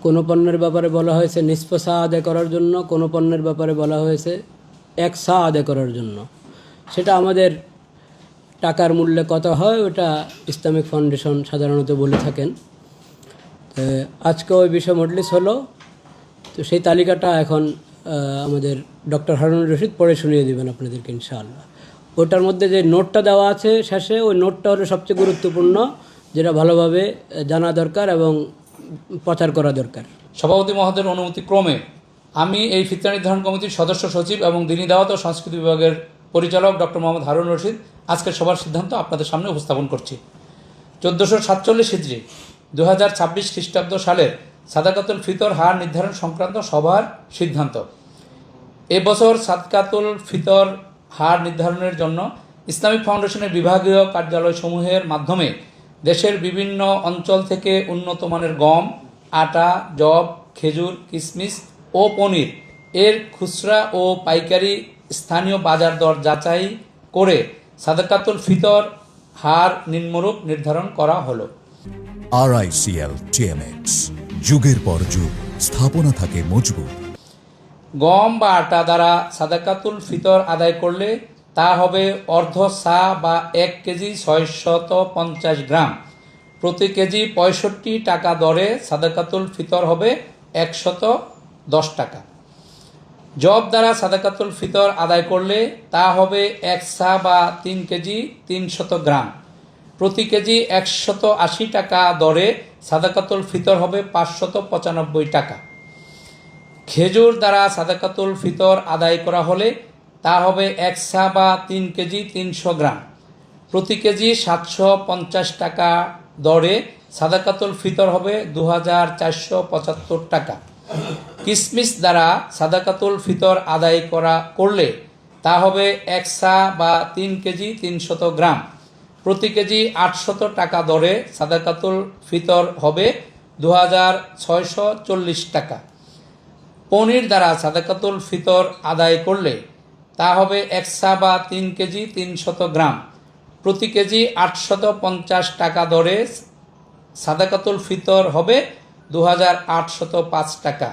কোনো পণ্যের ব্যাপারে বলা হয়েছে নিসফ সা আদায় করার জন্য, কোনো পণ্যের ব্যাপারে বলা হয়েছে এক সা আদায় করার জন্য। সেটা আমাদের টাকার মূল্যে কত হয় ওটা ইসলামিক ফাউন্ডেশন সাধারণত বলে থাকেন। আজকে ওই বিষয় মজলিস হলো, তো সেই তালিকাটা এখন আমাদের ডক্টর হারুনুর রশিদ পড়ে শুনিয়ে দেবেন আপনাদেরকে ইনশাআল্লাহ। ওটার মধ্যে যে নোটটা দেওয়া আছে শেষে, ওই নোটটা হলো সবচেয়ে গুরুত্বপূর্ণ, যেটা ভালোভাবে জানা দরকার এবং প্রচার করা দরকার। সভাপতি মহোদয়ের অনুমতি ক্রমে আমি এই ফিতরা নির্ধারণ কমিটির সদস্য সচিব এবং দ্বীনী দাওয়াত ও সংস্কৃতি বিভাগের পরিচালক ডক্টর মোহাম্মদ হারুন রশিদ আজকের সভার সিদ্ধান্ত আপনাদের সামনে উপস্থাপন করছি। 1447 হিজরি 2026 খ্রিস্টাব্দ সালের সাদাকাতুল ফিতর হার নির্ধারণ সংক্রান্ত সভার সিদ্ধান্ত। এবছর সাদকাতুল ফিতর হার নির্ধারণের জন্য ইসলামিক ফাউন্ডেশনের বিভাগীয় কার্যালয়সমূহের মাধ্যমে দেশের বিভিন্ন অঞ্চল থেকে উন্নত মানের গম, আটা, যব, খেজুর, কিশমিশ ও পনির এর খুচরা ও পাইকারি স্থানীয় বাজার দর যাচাই করে সাদাকাতুল ফিতর হার নিম্নরূপ নির্ধারণ করা হলো। RICL TMX, যুগের পর যুগ স্থাপনা থাকে মজবুত। গম বা আটা দ্বারা সাদাকাতুল ফিতর আদায় করলে তা হবে অর্ধ সা বা 1 কেজি 650 গ্রাম। প্রতি কেজি 65 টাকা দরে সাদাকাতুল ফিতর হবে 110 টাকা। জব দ্বারা সাদাকাতুল ফিতর আদায় করলে তা হবে 1 সা বা 3 কেজি 300 গ্রাম। প্রতি কেজি 180 টাকা দরে সাদাকাতুল ফিতর হবে 595 টাকা। খেজুর দ্বারা সাদাকাতুল ফিতর আদায় করা হলে তা হবে 1 সা বা 3 কেজি 300 গ্রাম। প্রতি কেজি 750 টাকা দরে সাদাকাতুল ফিতর হবে 2475 টাকা। কিশমিশ দ্বারা সাদাকাতুল ফিতর আদায় করলে তা হবে 1 সা বা 3 কেজি 300 গ্রাম। প্রতি কেজি 800 টাকা দরে সাদাকাতুল ফিতর হবে 2640 টাকা। পনির দ্বারা সাদাকাতুল ফিতর আদায় করলে তা হবে 1 সা বা 3 কেজি 300 গ্রাম। প্রতি কেজি 850 টাকা দরে সাদাকাতুল ফিতর হবে 2805 টাকা।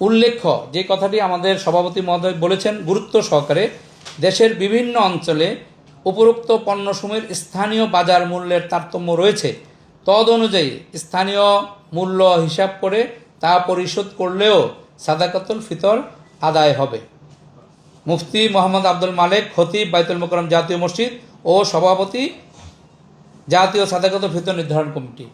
উল্লেখ্য, যে কথাটি আমাদের সভাপতি মহোদয় বলেছেন গুরুত্ব সহকারে, দেশের বিভিন্ন অঞ্চলে উপরোক্ত পণ্যসমূহের স্থানীয় বাজার মূল্যের তারতম্য রয়েছে। তদ অনুযায়ী স্থানীয় মূল্য হিসাব করে তা পরিশোধ করলেও সাদাকাতুল ফিতর আদায় হবে। মুফতি মোহাম্মদ আব্দুল মালেক, খতিব, বাইতুল মোকাররম জাতীয় মসজিদ ও সভাপতি, জাতীয় সাদাকাতুল ফিতর নির্ধারণ কমিটি।